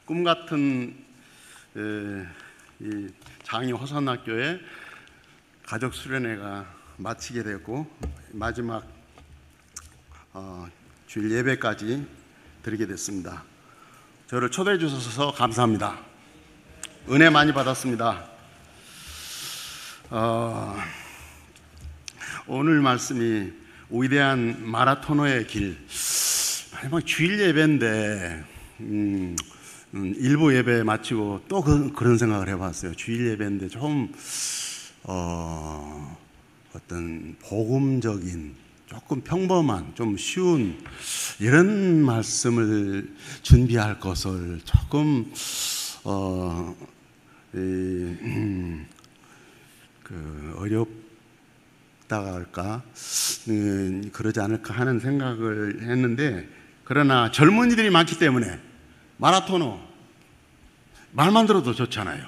꿈같은 이 장이 호산학교의 가족 수련회가 마치게 됐고 마지막 주일 예배까지 드리게 됐습니다. 저를 초대해 주셔서 감사합니다. 은혜 많이 받았습니다. 오늘 말씀이 위대한 마라토너의 길. 마지막 주일 예배인데 일부 예배 마치고 또 그런 생각을 해봤어요. 주일 예배인데 좀 어떤 복음적인, 조금 평범한, 좀 쉬운 이런 말씀을 준비할 것을 조금 어렵다 할까, 그러지 않을까 하는 생각을 했는데, 그러나 젊은이들이 많기 때문에 마라토너 말만 들어도 좋잖아요.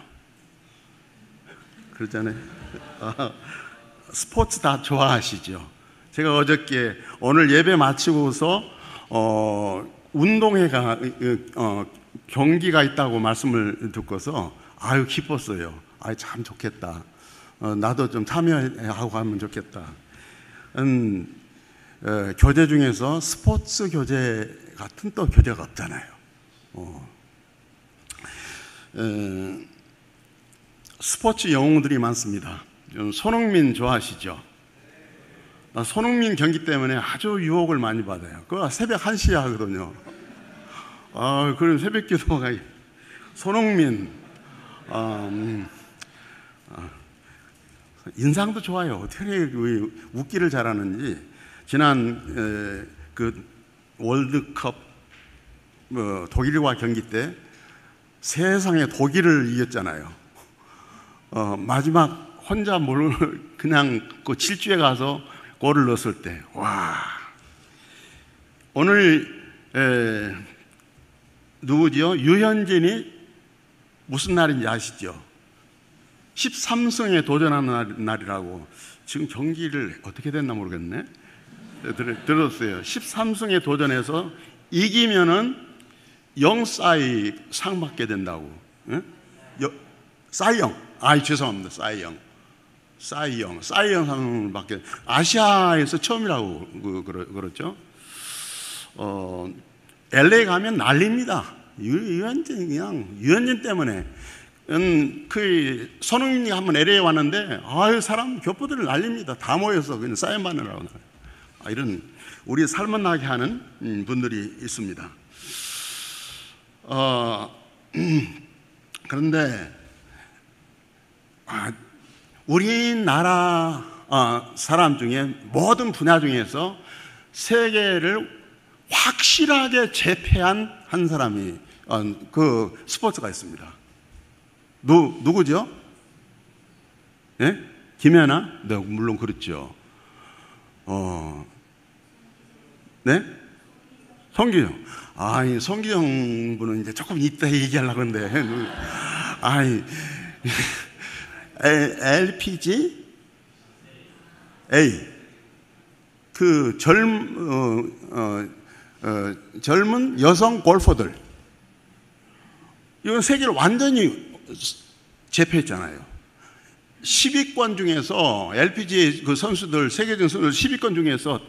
그렇잖아요. 스포츠 다 좋아하시죠. 제가 어저께 오늘 예배 마치고서 운동회가 경기가 있다고 말씀을 듣고서 아유 기뻤어요. 아유 참 좋겠다. 나도 좀 참여하고 하면 좋겠다. 교재 중에서 스포츠 교재 같은 또 교재가 없잖아요. 스포츠 영웅들이 많습니다. 손흥민 좋아하시죠? 손흥민 경기 때문에 아주 유혹을 많이 받아요. 그거 새벽 1시에 하거든요. 그럼 새벽 기도가 손흥민 인상도 좋아요. 어떻게 웃기를 잘하는지. 지난 그 월드컵 독일과 경기 때 세상에 독일을 이겼잖아요. 마지막 혼자 그냥 그 질주에 가서 골을 넣었을 때, 와. 오늘 누구지요? 유현진이 무슨 날인지 아시죠? 13승에 도전하는 날이라고. 지금 경기를 어떻게 됐나 모르겠네. 들었어요. 13승에 도전해서 이기면은 영사이 상 받게 된다고. 싸이영. 죄송합니다. 싸이영 상을 받게. 아시아에서 처음이라고 그렇죠. LA 가면 난립니다. 유현진 때문에. 그 손흥민이 한번 LA에 왔는데 사람 교포들을 난립니다. 다 모여서 그냥 사인 받느라고. 이런 우리 삶은 나게 하는 분들이 있습니다. 그런데 우리나라 사람 중에 모든 분야 중에서 세계를 확실하게 제패한 한 사람이 그 스포츠가 있습니다. 누구죠? 예? 김연아? 네, 물론 그렇죠. 네? 성기영. 성기영 분은 이제 조금 이따 얘기하려고 하는데, LPGA. 그 젊은 여성 골퍼들. 이건 세계를 완전히 제패했잖아요. 10위권 중에서 LPGA 그 선수들, 세계적인 선수들 10위권 중에서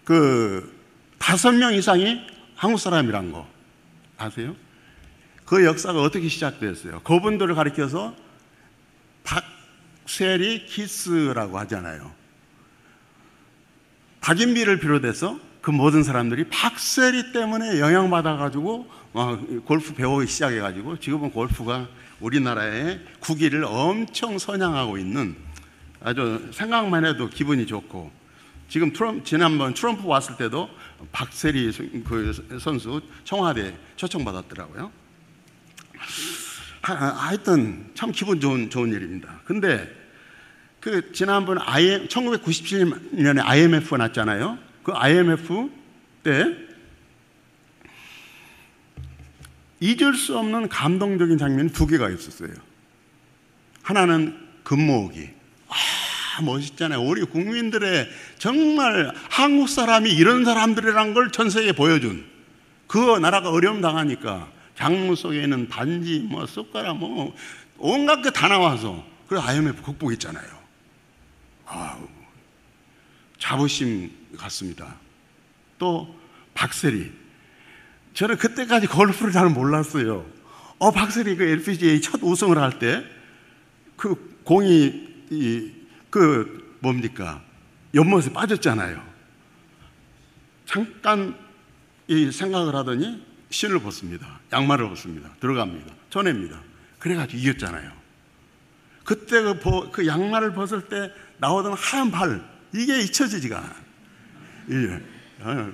그 5명 이상이 한국 사람이란 거 아세요? 그 역사가 어떻게 시작됐어요? 그분들을 가리켜서 박세리 키스라고 하잖아요. 박인비를 비롯해서 그 모든 사람들이 박세리 때문에 영향받아가지고 골프 배우기 시작해가지고 지금은 골프가 우리나라의 국위를 엄청 선양하고 있는, 아주 생각만 해도 기분이 좋고, 지금 지난번 트럼프 왔을 때도 박세리 그 선수 청와대 초청받았더라고요. 하여튼 참 기분 좋은 일입니다. 근데 그 지난번 1997년에 IMF가 났잖아요. 그 IMF 때 잊을 수 없는 감동적인 장면이 2개가 있었어요. 하나는 금모으기. 멋있잖아요. 우리 국민들의 정말 한국 사람이 이런 사람들이란 걸 전 세계에 보여준, 그 나라가 어려움 당하니까 장무 속에 있는 반지, 뭐 숟가락, 뭐 온갖 게 다 나와서 그래서 IMF 극복했잖아요. 아우, 자부심 같습니다. 또 박세리, 저는 그때까지 골프를 잘 몰랐어요. 박세리 그 LPGA 첫 우승을 할 때 그 공이 뭡니까? 연못에 빠졌잖아요. 잠깐 이 생각을 하더니 신을 벗습니다. 양말을 벗습니다. 들어갑니다. 쳐냅니다. 그래가지고 이겼잖아요. 그때 그 양말을 벗을 때 나오던 하얀 발, 이게 잊혀지지가 않아요.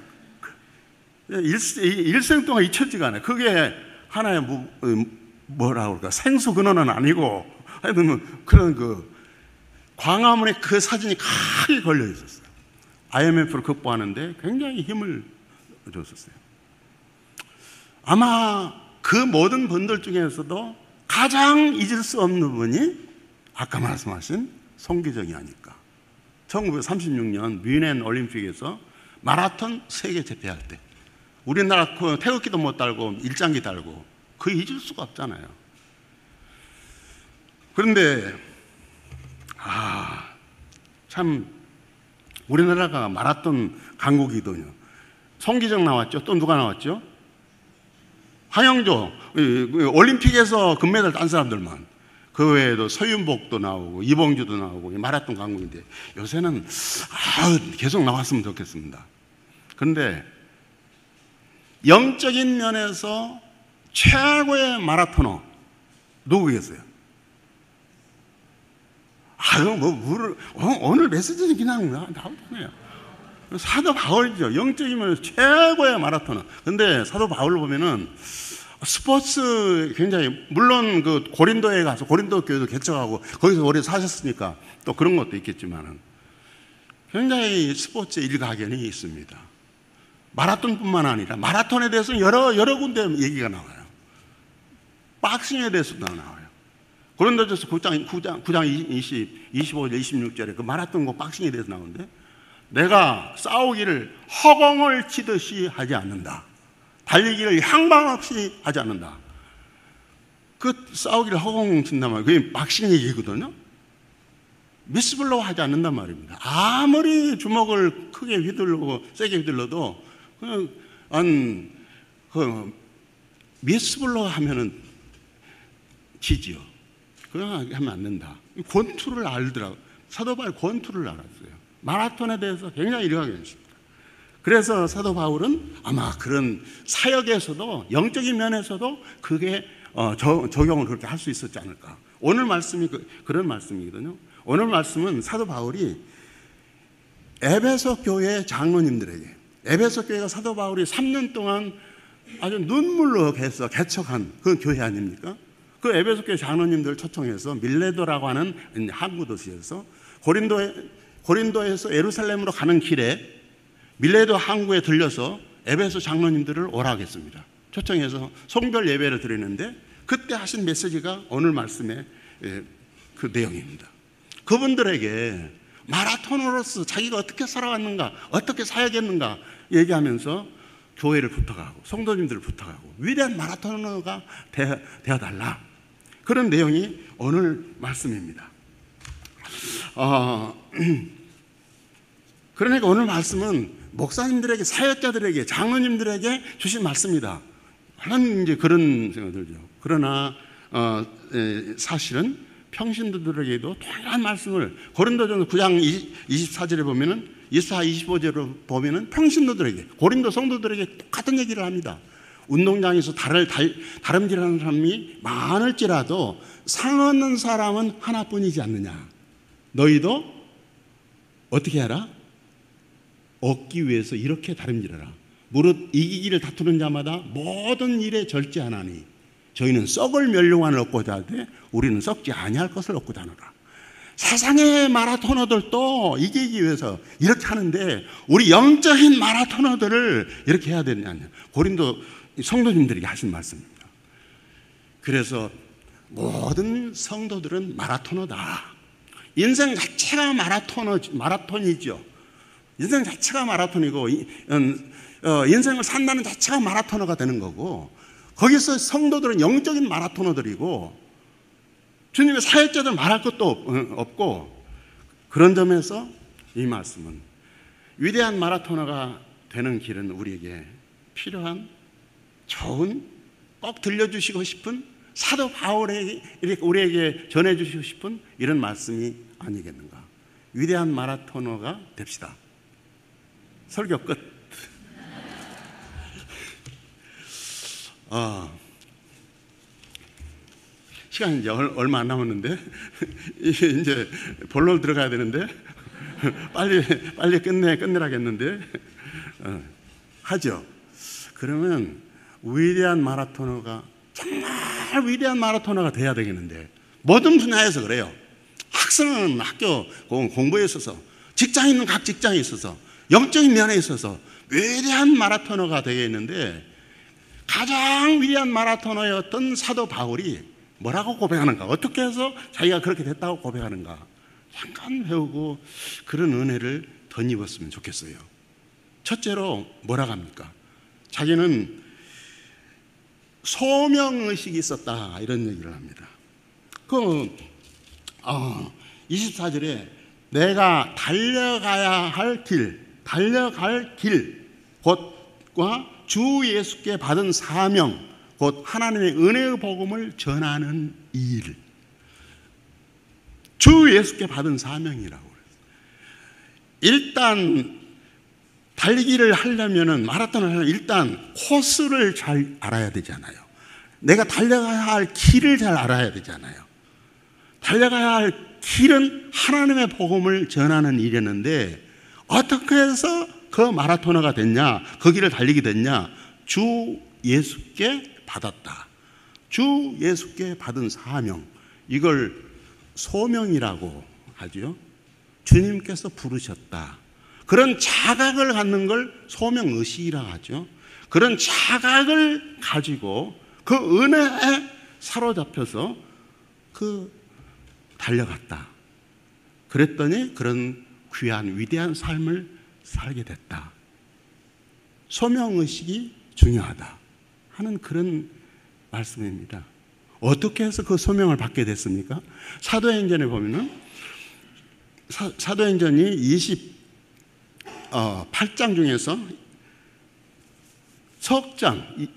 일생 동안 잊혀지지가 않아요. 그게 하나의 뭐라고 그럴까, 생수 근원은 아니고 하여튼 그런 광화문에 그 사진이 크게 걸려 있었어요. IMF를 극복하는데 굉장히 힘을 줬었어요. 아마 그 모든 분들 중에서도 가장 잊을 수 없는 분이 아까 말씀하신 송기정이 아닐까. 1936년 뮌헨 올림픽에서 마라톤 세계 제패할 때 우리나라 태극기도 못 달고 일장기 달고 그 잊을 수가 없잖아요. 그런데 참 우리나라가 마라톤 강국이거든요. 송기정 나왔죠. 또 누가 나왔죠? 황영조, 올림픽에서 금메달 딴 사람들만. 그 외에도 서윤복도 나오고 이봉주도 나오고 마라톤 강국인데 요새는 계속 나왔으면 좋겠습니다. 그런데 영적인 면에서 최고의 마라토너 누구겠어요? 오늘 메시지는 그냥 나오잖아요. 사도 바울이죠. 영적인 면에서 최고의 마라토너. 근데 사도 바울을 보면은 스포츠 굉장히, 물론 그 고린도에 가서 고린도 교회도 개척하고 거기서 오래 사셨으니까 또 그런 것도 있겠지만은 굉장히 스포츠에 일가견이 있습니다. 마라톤뿐만 아니라 마라톤에 대해서는 여러 군데 얘기가 나와요. 박싱에 대해서도 나와요. 고린도전서 9장 25절 26절에 그 마라톤과 박싱에 대해서 나오는데, 내가 싸우기를 허공을 치듯이 하지 않는다. 달리기를 향방 없이 하지 않는다. 그 싸우기를 허공 친단 말이에요. 그게 박싱 얘기거든요. 미스블로우 하지 않는단 말입니다. 아무리 주먹을 크게 휘둘르고 세게 휘둘러도 미스블로우 하면은 지지요. 그냥 하면 안 된다. 권투를 알더라고요. 사도 바울 권투를 알았어요. 마라톤에 대해서 굉장히 일가견이 있습니다. 그래서 사도 바울은 아마 그런 사역에서도 영적인 면에서도 그게 적용을 그렇게 할 수 있었지 않을까. 오늘 말씀이 그런 말씀이거든요. 오늘 말씀은 사도 바울이 에베소 교회 장로님들에게, 에베소 교회가 사도 바울이 3년 동안 아주 눈물로 해서 개척한 그 교회 아닙니까? 그 에베소 교회 장로님들을 초청해서 밀레도라고 하는 항구 도시에서 고린도에서 예루살렘으로 가는 길에 밀레도 항구에 들려서 에베소 장로님들을 오라고 했습니다. 초청해서 송별 예배를 드리는데 그때 하신 메시지가 오늘 말씀의 그 내용입니다. 그분들에게 마라토너로서 자기가 어떻게 살아왔는가, 어떻게 사역했는가 얘기하면서 교회를 부탁하고 성도님들을 부탁하고 위대한 마라토너가 되어달라. 그런 내용이 오늘 말씀입니다. 그러니까 오늘 말씀은 목사님들에게, 사역자들에게, 장로님들에게 주신 말씀이다. 하는 이제 그런 생각이 들죠. 그러나 사실은 평신도들에게도 동일한 말씀을 고린도전서 9장 24절에 보면은 24, 25절로 보면은 평신도들에게, 고린도 성도들에게 똑같은 얘기를 합니다. 운동장에서 다름질하는 사람이 많을지라도 상 얻는 사람은 하나뿐이지 않느냐. 너희도 어떻게 하라? 얻기 위해서 이렇게 다름질하라. 무릇 이기기를 다투는 자마다 모든 일에 절제하나니 저희는 썩을 멸류관을 얻고자 하되 우리는 썩지 아니할 것을 얻고자 하노라. 세상의 마라토너들도 이기기 위해서 이렇게 하는데 우리 영적인 마라토너들을 이렇게 해야 되느냐. 고린도 성도님들에게 하신 말씀입니다. 그래서 모든 성도들은 마라토너다. 인생 자체가 마라톤이죠. 인생 자체가 마라톤이고 인생을 산다는 자체가 마라토너가 되는 거고, 거기서 성도들은 영적인 마라토너들이고 주님의 사역자들 말할 것도 없고, 그런 점에서 이 말씀은 위대한 마라토너가 되는 길은 우리에게 필요한 좋은, 꼭 들려주시고 싶은, 사도 바울에게 우리에게 전해주시고 싶은 이런 말씀이 아니겠는가. 위대한 마라토너가 됩시다. 설교 끝. 시간이 이제 얼마 안 남았는데 이제 본론 들어가야 되는데 빨리 끝내라겠는데 하죠. 그러면 위대한 마라토너가, 정말 위대한 마라토너가 돼야 되겠는데, 모든 분야에서 그래요. 학생은 학교 공부에 있어서, 직장인은 각 직장에 있어서, 영적인 면에 있어서 위대한 마라토너가 되겠는데, 가장 위대한 마라토너였던 사도 바울이 뭐라고 고백하는가, 어떻게 해서 자기가 그렇게 됐다고 고백하는가, 잠깐 배우고 그런 은혜를 덧입었으면 좋겠어요. 첫째로 뭐라고 합니까? 자기는 소명의식이 있었다, 이런 얘기를 합니다. 24절에 내가 달려갈 길 곧과 주 예수께 받은 사명, 곧 하나님의 은혜의 복음을 전하는 일. 주 예수께 받은 사명이라고 그래요. 일단 달리기를 하려면은, 마라톤을 하려면 일단 코스를 잘 알아야 되잖아요. 내가 달려가야 할 길을 잘 알아야 되잖아요. 달려가야 할 길은 하나님의 복음을 전하는 일이었는데, 어떻게 해서 그 마라토너가 됐냐, 그 길을 달리게 됐냐? 주 예수께 받았다. 주 예수께 받은 사명, 이걸 소명이라고 하죠. 주님께서 부르셨다. 그런 자각을 갖는 걸 소명의식이라고 하죠. 그런 자각을 가지고 그 은혜에 사로잡혀서 달려갔다. 그랬더니 그런 귀한 위대한 삶을 살게 됐다. 소명의식이 중요하다 하는 그런 말씀입니다. 어떻게 해서 그 소명을 받게 됐습니까? 사도행전에 보면은, 사도행전이 28장 중에서 석장,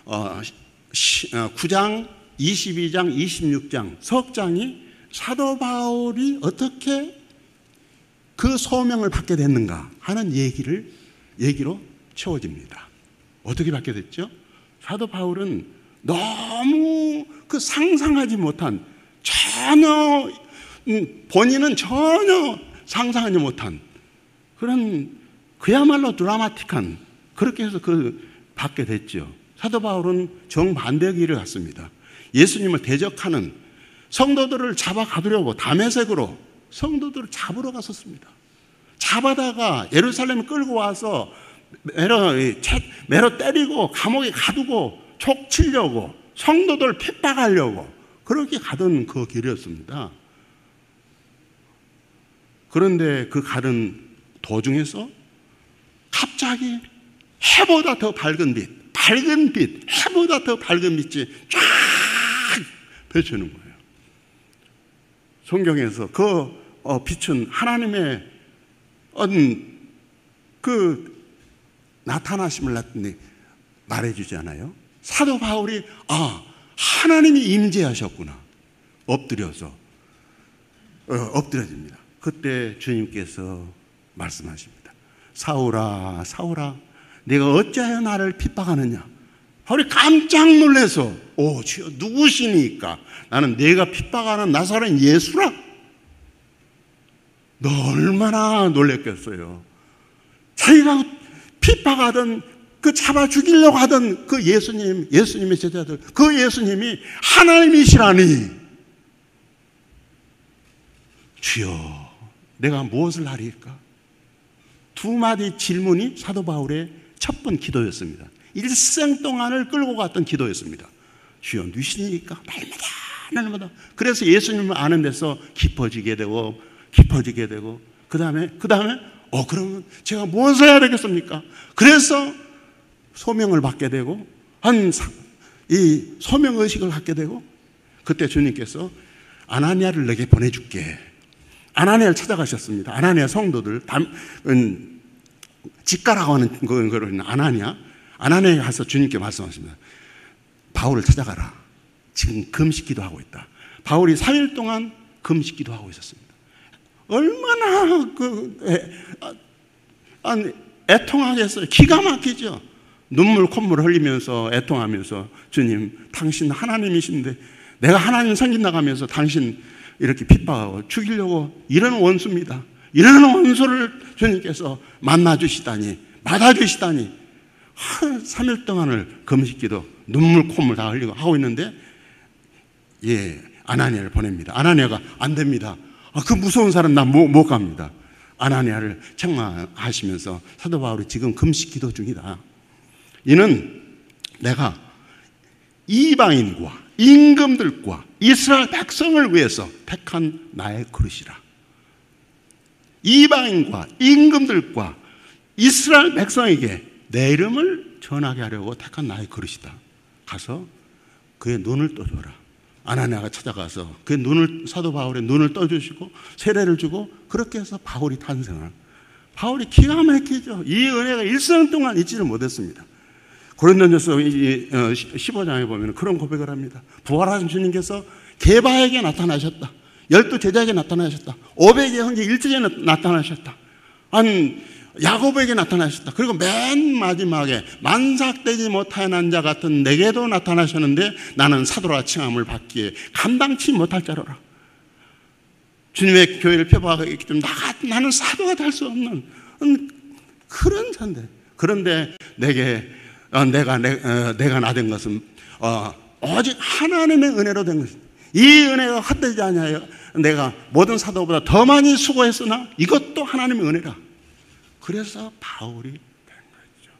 9장, 22장, 26장 석장이 사도 바울이 어떻게 그 소명을 받게 됐는가 하는 얘기로 채워집니다. 어떻게 받게 됐죠? 사도 바울은 너무 상상하지 못한, 전혀 본인은 전혀 상상하지 못한 그런, 그야말로 드라마틱한, 그렇게 해서 받게 됐죠. 사도 바울은 정반대의 길을 갔습니다. 예수님을 대적하는 성도들을 잡아가두려고 다메섹으로 성도들을 잡으러 갔었습니다. 잡아다가 예루살렘에 끌고 와서 매로 때리고 감옥에 가두고 촉치려고, 성도들 핍박하려고 그렇게 가던 그 길이었습니다. 그런데 그 가던 도중에서 갑자기 해보다 더 밝은 빛, 해보다 더 밝은 빛이 쫙 펼쳐지는 거예요. 성경에서 그 빛은 하나님의 나타나심을 말해주잖아요. 사도 바울이 하나님이 임재하셨구나, 엎드려집니다. 그때 주님께서 말씀하십니다. 사울아, 사울아, 네가 어찌하여 나를 핍박하느냐? 바울이 깜짝 놀라서, 주여 누구시니까? 나는 네가 핍박하는 나사렛 예수라. 너 얼마나 놀랬겠어요. 자기가 핍박하던, 잡아 죽이려고 하던 그 예수님의 제자들, 그 예수님이 하나님이시라니. 주여, 내가 무엇을 하리까? 두 마디 질문이 사도 바울의 첫 번 기도였습니다. 일생 동안을 끌고 갔던 기도였습니다. 주여 누시니까 날마다. 그래서 예수님을 아는 데서 깊어지게 되고 그 다음에 그러면 제가 무엇을 해야 되겠습니까? 그래서 소명을 받게 되고 한 이 소명의식을 갖게 되고, 그때 주님께서 아나니아를 내게 보내줄게. 아나니아를 찾아가셨습니다. 아나니아 성도들, 직가라고 하는 거를 아나니아에 가서 주님께 말씀하십니다. 바울을 찾아가라. 지금 금식기도 하고 있다. 바울이 3일 동안 금식기도 하고 있었습니다. 얼마나 애통하겠어요. 기가 막히죠. 눈물 콧물 흘리면서 애통하면서, 주님, 당신 하나님이신데 내가 하나님 섬긴다고 당신 이렇게 핍박하고 죽이려고, 이런 원수입니다. 이런 원수를 주님께서 만나주시다니, 받아주시다니, 3일 동안을 금식기도 눈물 콧물 다 흘리고 하고 있는데, 아나니아를 보냅니다. 아나니아가 안 됩니다. 그 무서운 사람 나 못 갑니다. 아나니아를 책망하시면서 사도 바울이 지금 금식기도 중이다. 이는 내가 이방인과 임금들과 이스라엘 백성을 위해서 택한 나의 그릇이라. 이방인과 임금들과 이스라엘 백성에게 내 이름을 전하게 하려고 택한 나의 그릇이다. 가서 그의 눈을 떠줘라. 아나니아가 찾아가서 그의 눈을, 사도 바울의 눈을 떠주시고 세례를 주고, 그렇게 해서 바울이 탄생을. 바울이 기가 막히죠. 이 은혜가 일생 동안 잊지를 못했습니다. 고린도전서 15장에 보면 그런 고백을 합니다. 부활하신 주님께서 게바에게 나타나셨다. 12제자에게 나타나셨다. 500의 형제 일제에 나타나셨다. 야곱에게 나타나셨다. 그리고 맨 마지막에 만삭되지 못하는 자 같은 내게도 나타나셨는데 나는 사도라 칭함을 받기에 감당치 못할 자로라. 주님의 교회를 펴박하기 때문에 나는 사도가 될 수 없는 그런 자인데, 그런데 내가 나된 것은 오직 하나님의 은혜로 된 것입니다. 이 은혜가 헛되지 아니하여 내가 모든 사도보다 더 많이 수고했으나 이것도 하나님의 은혜라. 그래서 바울이 된 거죠.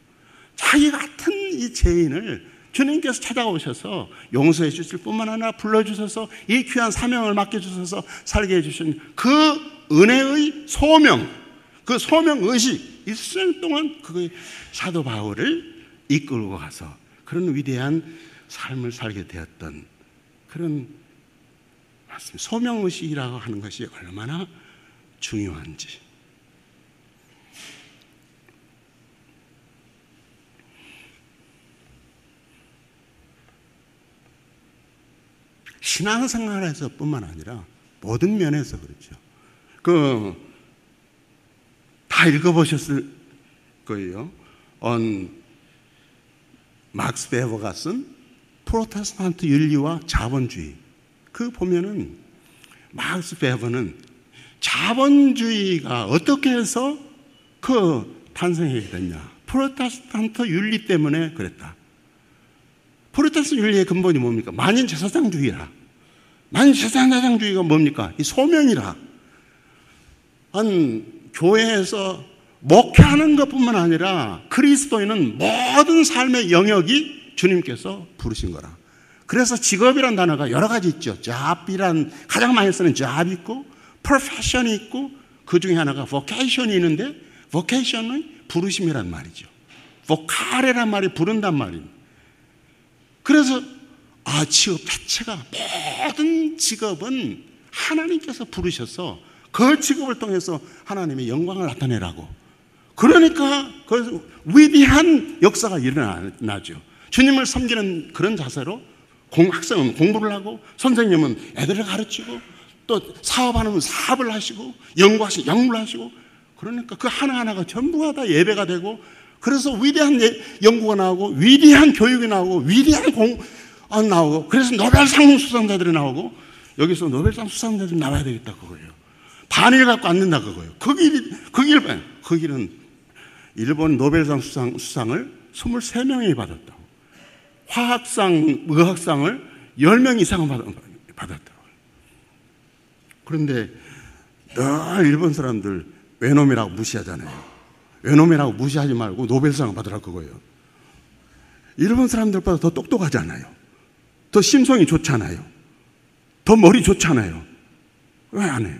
자기 같은 이 죄인을 주님께서 찾아오셔서 용서해 주실 뿐만 아니라 불러주셔서 이 귀한 사명을 맡겨주셔서 살게 해주신 그 은혜의 소명, 그 소명의식, 일생 동안 그 사도 바울을 이끌고 가서 그런 위대한 삶을 살게 되었던 그런 말씀, 소명의식이라고 하는 것이 얼마나 중요한지. 신앙생활에서 뿐만 아니라 모든 면에서 그렇죠. 다 읽어보셨을 거예요. 막스 베버가 쓴 프로테스탄트 윤리와 자본주의. 보면은 막스 베버는 자본주의가 어떻게 해서 탄생하게 됐냐. 프로테스탄트 윤리 때문에 그랬다. 프로테스탄트 윤리의 근본이 뭡니까? 만인제사장주의라. 만인제사장주의가 뭡니까? 이 소명이라. 교회에서 목회하는 것뿐만 아니라 그리스도인은 모든 삶의 영역이 주님께서 부르신 거라. 그래서 직업이란 단어가 여러 가지 있죠. job이란, 가장 많이 쓰는 job 있고, profession이 있고, 그 중에 하나가 vocation이 있는데, vocation은 부르심이란 말이죠. vocare란 말이 부른단 말입니다. 그래서 직업 자체가, 모든 직업은 하나님께서 부르셔서 그 직업을 통해서 하나님의 영광을 나타내라고. 그러니까 그래서 위대한 역사가 일어나죠. 주님을 섬기는 그런 자세로 학생은 공부를 하고, 선생님은 애들을 가르치고, 또 사업하는 사업을 하시고, 연구하시고 연구를 하시고, 그러니까 그 하나하나가 전부가 다 예배가 되고, 그래서 위대한 연구가 나오고, 위대한 교육이 나오고, 위대한 나오고, 그래서 노벨상 수상자들이 나오고, 여기서 노벨상 수상자들이 나와야 되겠다 그거예요. 반일 갖고 안 된다 그거예요. 그 길은 일본 노벨상 수상을 23명이 받았다고. 화학상, 의학상을 10명 이상은 받았다고. 그런데 늘 일본 사람들 외놈이라고 무시하잖아요. 외놈이라고 무시하지 말고 노벨상을 받으라 그거예요. 일본 사람들보다 더 똑똑하잖아요. 더 심성이 좋잖아요. 더 머리 좋잖아요. 왜 안 해요?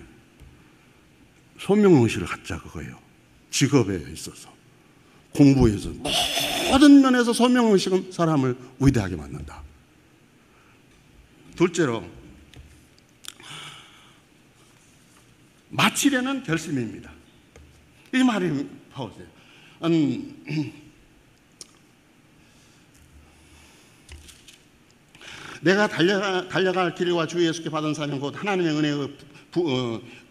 소명의식을 갖자 그거예요. 직업에 있어서, 공부에 있어서, 모든 면에서 소명의식은 사람을 위대하게 만든다. 둘째로 마치려는 결심입니다. 이 말이 봐보세요. 내가 달려갈 길과 주 예수께 받은 사명 곧 하나님의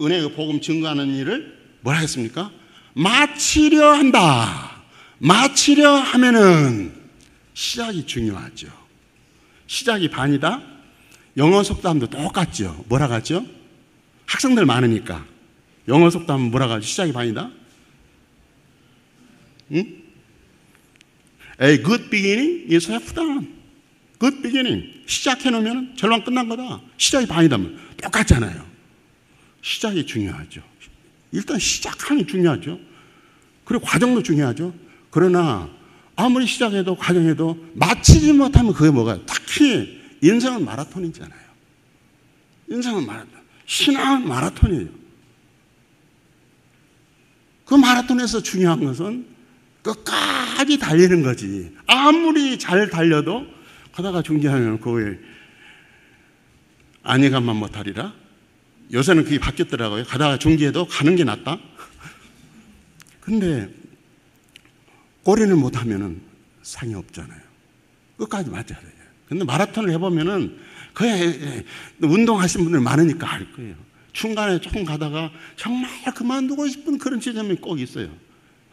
은혜의 복음 증거하는 일을 뭐라 했습니까? 마치려 한다. 마치려 하면은 시작이 중요하죠. 시작이 반이다. 영어 속담도 똑같죠. 뭐라 하죠? 학생들 많으니까 영어 속담은 뭐라 하죠? 시작이 반이다. 응? A good beginning is half done. Good beginning. 시작해놓으면 절반 끝난 거다. 시작이 반이다면 똑같잖아요. 시작이 중요하죠. 일단 시작하는 게 중요하죠. 그리고 과정도 중요하죠. 그러나 아무리 시작해도 과정해도 마치지 못하면 그게 뭐가? 특히 인생은 마라톤이잖아요. 인생은 마라톤. 신앙은 마라톤이에요. 그 마라톤에서 중요한 것은 끝까지 달리는 거지. 아무리 잘 달려도 가다가 중지하면 그거에 안위감만 못하리라. 요새는 그게 바뀌었더라고요. 가다가 중지해도 가는 게 낫다. 근데 꼬리는 못하면은 상이 없잖아요. 끝까지 맞아야 돼요. 근데 마라톤을 해보면은 거의 운동하신 분들 많으니까 알 거예요. 중간에 조금 가다가 정말 그만두고 싶은 그런 지점이 꼭 있어요.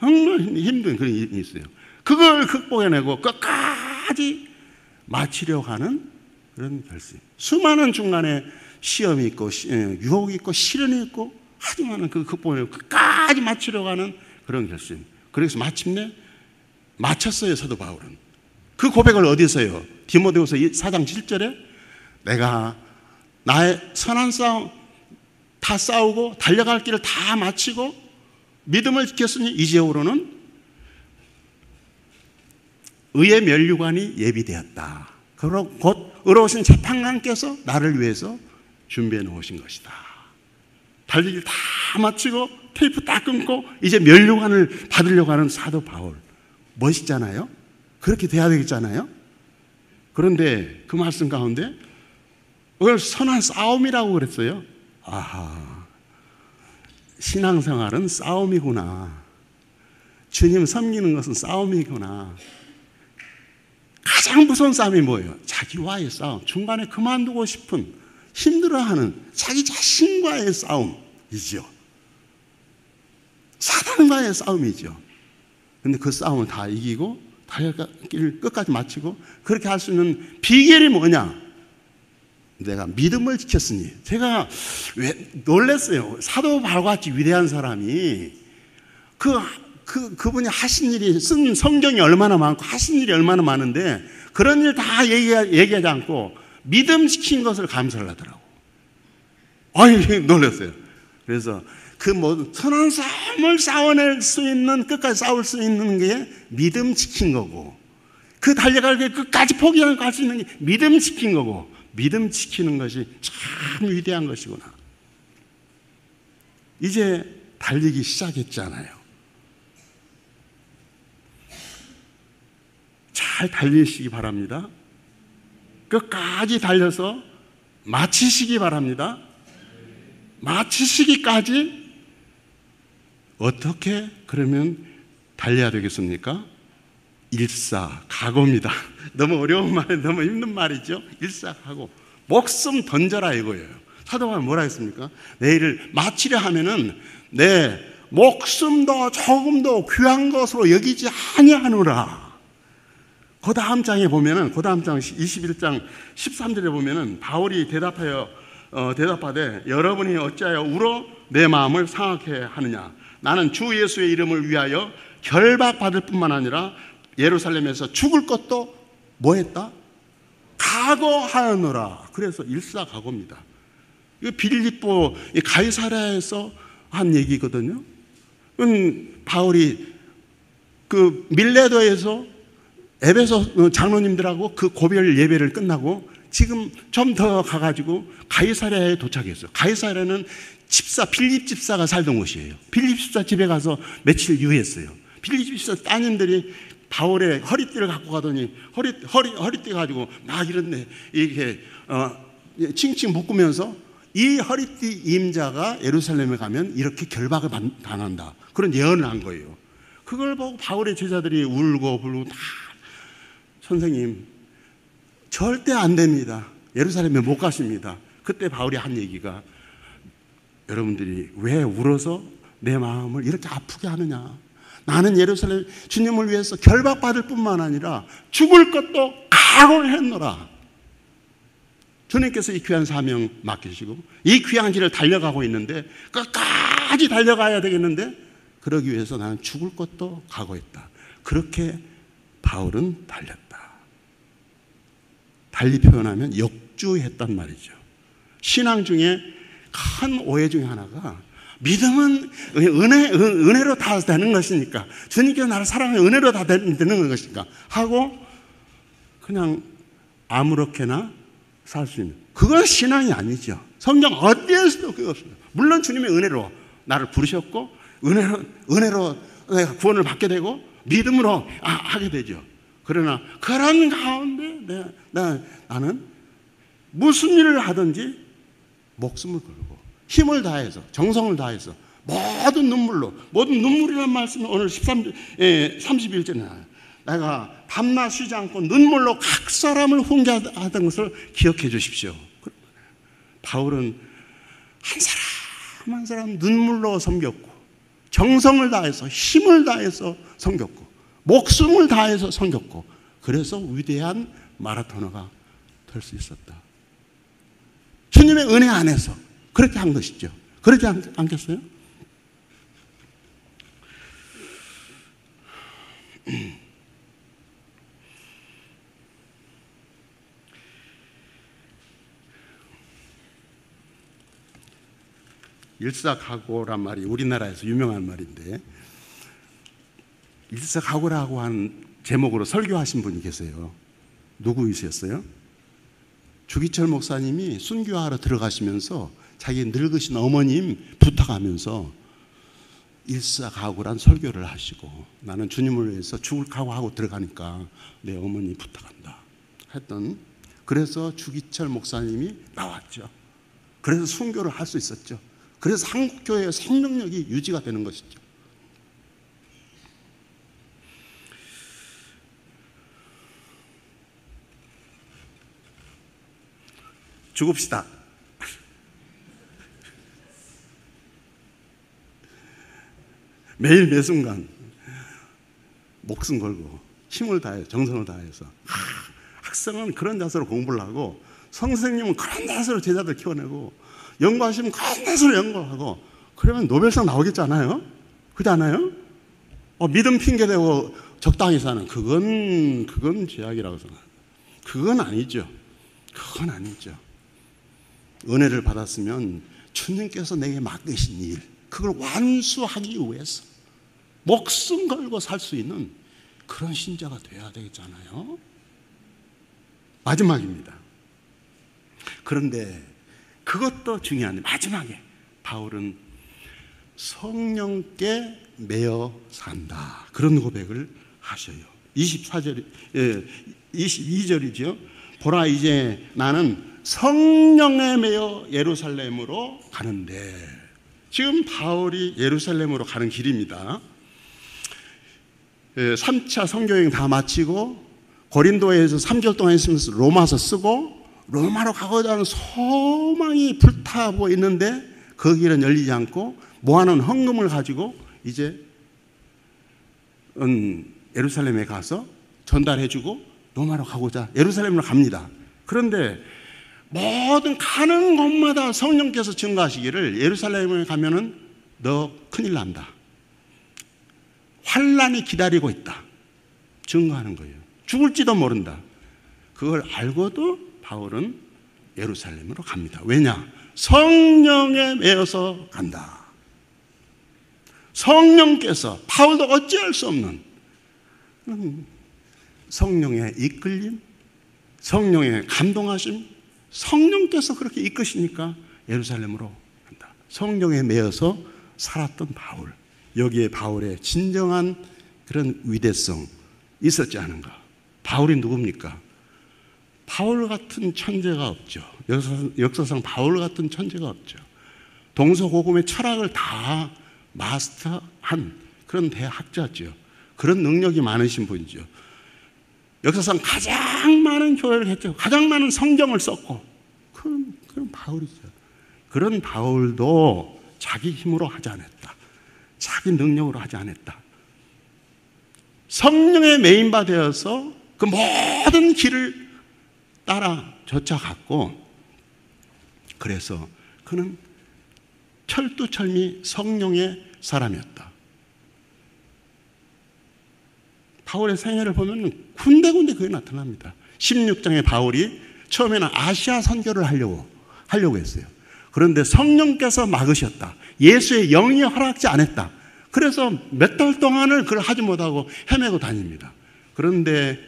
정말 힘든 그런 일이 있어요. 그걸 극복해내고 끝까지 마치려고 하는 그런 결심. 수많은 중간에 시험이 있고 유혹이 있고 시련이 있고 하지만은 그 극복해내고 끝까지 마치려고 하는 그런 결심. 그래서 마침내 마쳤어요. 사도 바울은. 그 고백을 어디서 해요? 디모데후서 4장 7절에 내가 나의 선한 싸움 다 싸우고 달려갈 길을 다 마치고 믿음을 지켰으니 이제후로는 의의 면류관이 예비되었다. 그리고 곧 의로우신 재판관께서 나를 위해서 준비해 놓으신 것이다. 달리기를 다 마치고 테이프 딱 끊고 이제 면류관을 받으려고 하는 사도 바울. 멋있잖아요? 그렇게 돼야 되겠잖아요? 그런데 그 말씀 가운데 그걸 선한 싸움이라고 그랬어요. 아하, 신앙생활은 싸움이구나. 주님 섬기는 것은 싸움이구나. 가장 무서운 싸움이 뭐예요? 자기와의 싸움. 중간에 그만두고 싶은 힘들어하는 자기 자신과의 싸움이죠. 사단과의 싸움이죠. 근데 그 싸움을 다 이기고 달려길 끝까지 마치고 그렇게 할 수 있는 비결이 뭐냐? 내가 믿음을 지켰으니. 제가 왜 놀랐어요. 사도 바울같이 위대한 사람이 그분이 하신 일이 쓴 성경이 얼마나 많고 하신 일이 얼마나 많은데 그런 일 다 얘기하지 않고 믿음 지킨 것을 감사를 하더라고. 아이, 놀랐어요. 그래서 그 모든 선한 싸움을 싸워낼 수 있는, 끝까지 싸울 수 있는 게 믿음 지킨 거고, 그 달려갈 게 끝까지 포기하고 갈 수 있는 게 믿음 지킨 거고, 믿음 지키는 것이 참 위대한 것이구나. 이제 달리기 시작했잖아요. 잘 달리시기 바랍니다. 끝까지 달려서 마치시기 바랍니다. 마치시기까지 어떻게 그러면 달려야 되겠습니까? 일사각오입니다. 너무 어려운 말, 너무 힘든 말이죠. 일사각오. 목숨 던져라 이거예요. 사도 바울은 뭐라 했습니까? 내 일을 마치려 하면은 내 목숨도 조금도 귀한 것으로 여기지 아니하노라. 그 다음 장에 보면은, 그 다음 장 21장 13절에 보면은 바울이 대답하되 여러분이 어찌하여 울어 내 마음을 상하게 하느냐. 나는 주 예수의 이름을 위하여 결박받을 뿐만 아니라 예루살렘에서 죽을 것도 뭐 했다? 각오하였노라. 그래서 일사각오입니다. 이거 빌립보 가이사랴에서 한 얘기거든요. 바울이 그 밀레도에서 에베소 장로님들하고 그 고별 예배를 끝나고 지금 좀 더 가가지고 가이사랴에 도착했어요. 가이사랴는 빌립 집사가 살던 곳이에요. 빌립 집사 집에 가서 며칠 유했어요. 빌립 집사 따님들이 바울의 허리띠를 갖고 가더니 허리띠 가지고 막 이렇게 칭칭 묶으면서 이 허리띠 임자가 예루살렘에 가면 이렇게 결박을 당한다. 그런 예언을 한 거예요. 그걸 보고 바울의 제자들이 울고 불고 다 선생님 절대 안 됩니다. 예루살렘에 못 가십니다. 그때 바울이 한 얘기가 여러분들이 왜 울어서 내 마음을 이렇게 아프게 하느냐. 나는 예루살렘 주님을 위해서 결박받을 뿐만 아니라 죽을 것도 각오했노라. 주님께서 이 귀한 사명 맡기시고 이 귀한 길을 달려가고 있는데 끝까지 달려가야 되겠는데 그러기 위해서 나는 죽을 것도 각오했다. 그렇게 바울은 달렸다. 달리 표현하면 역주했단 말이죠. 신앙 중에 큰 오해 중에 하나가 믿음은 은혜로 다 되는 것이니까 주님께서 나를 사랑해 은혜로 다 되는 것이니까 하고 그냥 아무렇게나 살 수 있는 그건 신앙이 아니죠. 성경 어디에서도 그게 없어요. 물론 주님의 은혜로 나를 부르셨고 은혜로 내가 구원을 받게 되고 믿음으로 하게 되죠. 그러나 그런 가운데 나는 무슨 일을 하든지 목숨을 걸고 힘을 다해서 정성을 다해서 모든 눈물이라는 말씀은 오늘 31절에 나와요. 내가 밤낮 쉬지 않고 눈물로 각 사람을 훈계하던 것을 기억해 주십시오. 바울은 한 사람 한 사람 눈물로 섬겼고 정성을 다해서 힘을 다해서 섬겼고 목숨을 다해서 섬겼고 그래서 위대한 마라토너가 될 수 있었다. 주님의 은혜 안에서 그렇게 한 것이죠. 그렇지 않겠어요? 일사각오란 말이 우리나라에서 유명한 말인데 일사각오라고 한 제목으로 설교하신 분이 계세요. 누구이셨어요? 주기철 목사님이 순교하러 들어가시면서 자기 늙으신 어머님 부탁하면서 일사각오란 설교를 하시고 나는 주님을 위해서 죽을 각오하고 들어가니까 내 어머니 부탁한다 했던 그래서 주기철 목사님이 나왔죠. 그래서 순교를 할 수 있었죠. 그래서 한국교회의 생명력이 유지가 되는 것이죠. 죽읍시다. 매일 매순간 목숨 걸고 힘을 다해 정성을 다해서 학생은 그런 자세로 공부를 하고 선생님은 그런 자세로 제자들 키워내고 연구하시면 그런 자세로 연구하고 그러면 노벨상 나오겠잖아요. 그렇지 않아요? 믿음 핑계대고 적당히 사는 그건 죄악이라고 생각합니다. 그건 아니죠. 그건 아니죠. 은혜를 받았으면 주님께서 내게 맡기신 일 그걸 완수하기 위해서 목숨 걸고 살 수 있는 그런 신자가 돼야 되겠잖아요. 마지막입니다. 그런데 그것도 중요한데 마지막에 바울은 성령께 매여 산다. 그런 고백을 하셔요. 22절이죠. 보라 이제 나는 성령에 매여 예루살렘으로 가는데 지금 바울이 예루살렘으로 가는 길입니다. 3차 선교여행 다 마치고 고린도에서 3개월 동안 있으면서 로마서 쓰고 로마로 가고자 하는 소망이 불타고 있는데 그 길은 열리지 않고 모아놓은 헌금을 가지고 이제 예루살렘에 가서 전달해주고 로마로 가고자 예루살렘으로 갑니다. 그런데 모든 가는 곳마다 성령께서 증거하시기를 예루살렘에 가면은 너 큰일 난다. 환란이 기다리고 있다. 증거하는 거예요. 죽을지도 모른다. 그걸 알고도 바울은 예루살렘으로 갑니다. 왜냐? 성령에 매여서 간다. 성령께서 바울도 어찌할 수 없는 성령의 이끌림, 성령의 감동하심, 성령께서 그렇게 이끄시니까 예루살렘으로 간다. 성령에 매여서 살았던 바울. 여기에 바울의 진정한 그런 위대성 있었지 않은가. 바울이 누굽니까? 바울 같은 천재가 없죠. 역사상 바울 같은 천재가 없죠. 동서고금의 철학을 다 마스터한 그런 대학자죠. 그런 능력이 많으신 분이죠. 역사상 가장 많은 교회를 했죠. 가장 많은 성경을 썼고 그런 바울이죠. 그런 바울도 자기 힘으로 하지 않았다. 자기 능력으로 하지 않았다. 성령의 메인바 되어서 그 모든 길을 따라 쫓아갔고, 그래서 그는 철두철미 성령의 사람이었다. 바울의 생애를 보면 군데군데 그게 나타납니다. 16장에 바울이 처음에는 아시아 선교를 하려고 했어요. 그런데 성령께서 막으셨다. 예수의 영이 허락지 않았다. 그래서 몇 달 동안을 그걸 하지 못하고 헤매고 다닙니다. 그런데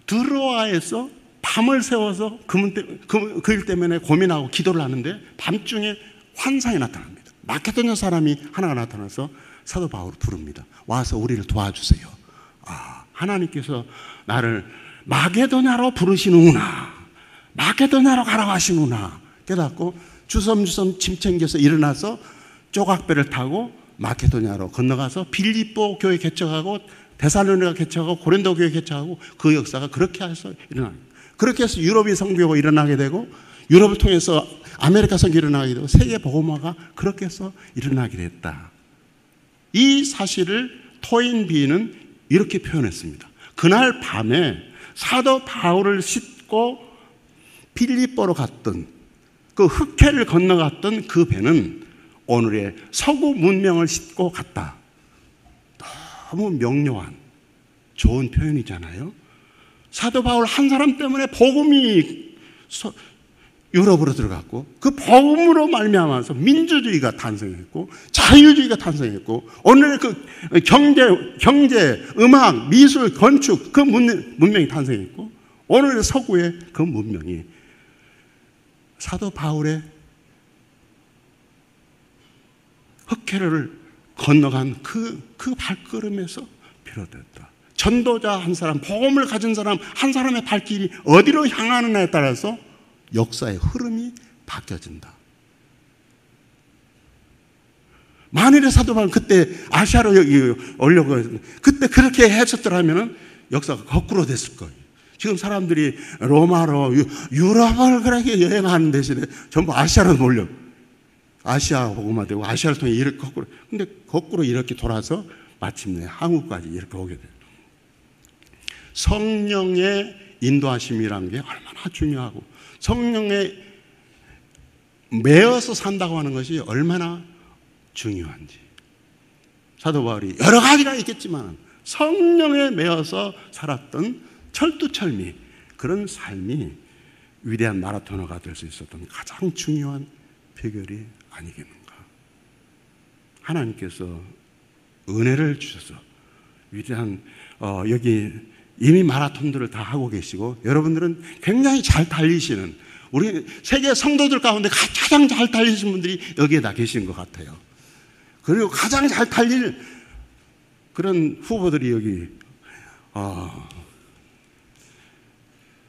드로아에서 밤을 새워서 그 일 때문에 고민하고 기도를 하는데 밤중에 환상이 나타납니다. 마케도냐 사람이 하나가 나타나서 사도 바울을 부릅니다. 와서 우리를 도와주세요. 하나님께서 나를 마게도냐로 부르시는구나. 마게도냐로 가라고 하시는구나. 깨닫고 주섬주섬 짐 챙겨서 일어나서 조각배를 타고 마케도냐로 건너가서 빌립보 교회 개척하고 데살로니가 개척하고 고린도 교회 개척하고 그 역사가 그렇게 해서 일어나요. 그렇게 해서 유럽이 선교가 일어나게 되고 유럽을 통해서 아메리카 선교 일어나게 되고 세계 복음화가 그렇게 해서 일어나게 됐다. 이 사실을 토인비는 이렇게 표현했습니다. 그날 밤에 사도 바울을 싣고 빌립보로 갔던 그 흑해를 건너갔던 그 배는 오늘의 서구 문명을 싣고 갔다. 너무 명료한 좋은 표현이잖아요. 사도 바울 한 사람 때문에 복음이 유럽으로 들어갔고 그 복음으로 말미암아서 민주주의가 탄생했고 자유주의가 탄생했고 오늘의 그 경제, 음악, 미술, 건축 그 문명이 탄생했고 오늘의 서구의 그 문명이 사도 바울의 흑해를 건너간 그 발걸음에서 비롯됐다. 전도자 한 사람, 복음을 가진 사람 한 사람의 발길이 어디로 향하느냐에 따라서 역사의 흐름이 바뀌어진다. 만일에 사도 바울은 그때 아시아로 오려고 그때 그렇게 했었더라면 역사가 거꾸로 됐을 거예요. 지금 사람들이 로마로 유럽을 그렇게 여행하는 대신에 전부 아시아로 몰려. 아시아 복음화되고 아시아를 통해 이렇게 거꾸로. 근데 거꾸로 이렇게 돌아서 마침내 한국까지 이렇게 오게 돼요. 성령의 인도하심이라는 게 얼마나 중요하고 성령에 매어서 산다고 하는 것이 얼마나 중요한지. 사도 바울이 여러 가지가 있겠지만 성령에 매어서 살았던 철두철미 그런 삶이 위대한 마라토너가 될 수 있었던 가장 중요한 비결이 아니겠는가. 하나님께서 은혜를 주셔서 위대한 여기 이미 마라톤들을 다 하고 계시고 여러분들은 굉장히 잘 달리시는 우리 세계 성도들 가운데 가장 잘 달리시는 분들이 여기에 다 계신 것 같아요. 그리고 가장 잘 달릴 그런 후보들이 여기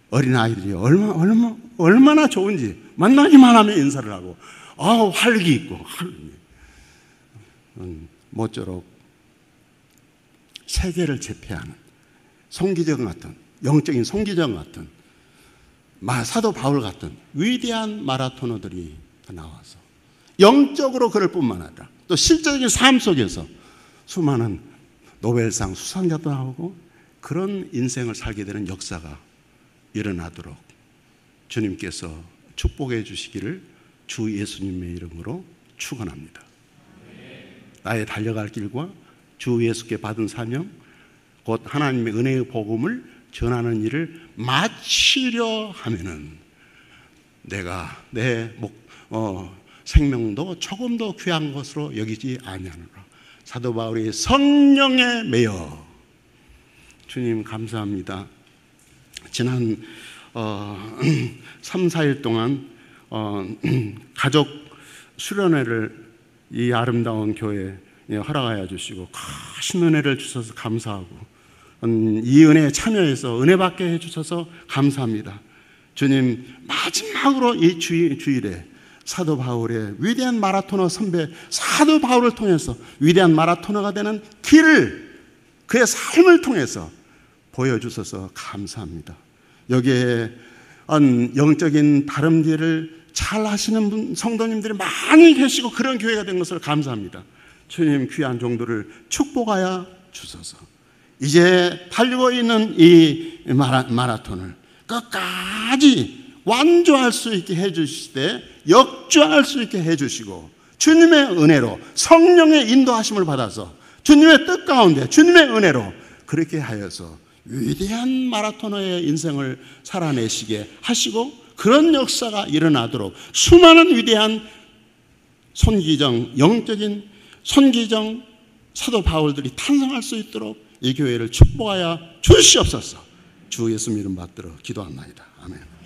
어린아이들이 얼마나 좋은지 만나기만 하면 인사를 하고 활기 있고 모쪼록 세계를 제패하는 송기정 같은 영적인 송기정 같은 사도 바울 같은 위대한 마라토너들이 나와서 영적으로 그럴 뿐만 아니라 또 실제적인 삶 속에서 수많은 노벨상 수상자도 나오고 그런 인생을 살게 되는 역사가 일어나도록 주님께서 축복해 주시기를 주 예수님의 이름으로 축원합니다. 나의 달려갈 길과 주 예수께 받은 사명 곧 하나님의 은혜의 복음을 전하는 일을 마치려 하면은 내가 내 생명도 조금도 귀한 것으로 여기지 아니하노라. 사도 바울이 성령에 매여 주님 감사합니다. 지난 3, 4일 동안 가족 수련회를 이 아름다운 교회 허락하여 주시고 큰 은혜를 주셔서 감사하고, 이 은혜에 참여해서 은혜 받게 해주셔서 감사합니다. 주님, 마지막으로 이 주일에 사도 바울의 위대한 마라토너 선배 사도 바울을 통해서 위대한 마라토너가 되는 길을 그의 삶을 통해서 보여주셔서 감사합니다. 여기에 영적인 다름질을 잘 하시는 성도님들이 많이 계시고 그런 교회가 된 것을 감사합니다. 주님, 귀한 종들을 축복하여 주소서. 이제 달리고 있는 이 마라톤을 끝까지 완주할 수 있게 해주시되 역주할 수 있게 해주시고, 주님의 은혜로 성령의 인도하심을 받아서 주님의 뜻 가운데 주님의 은혜로 그렇게 하여서 위대한 마라토너의 인생을 살아내시게 하시고, 그런 역사가 일어나도록 수많은 위대한 영적인 손기정 사도 바울들이 탄생할 수 있도록 이 교회를 축복하여 주시옵소서. 주 예수님 이름 받들어 기도합니다. 아멘.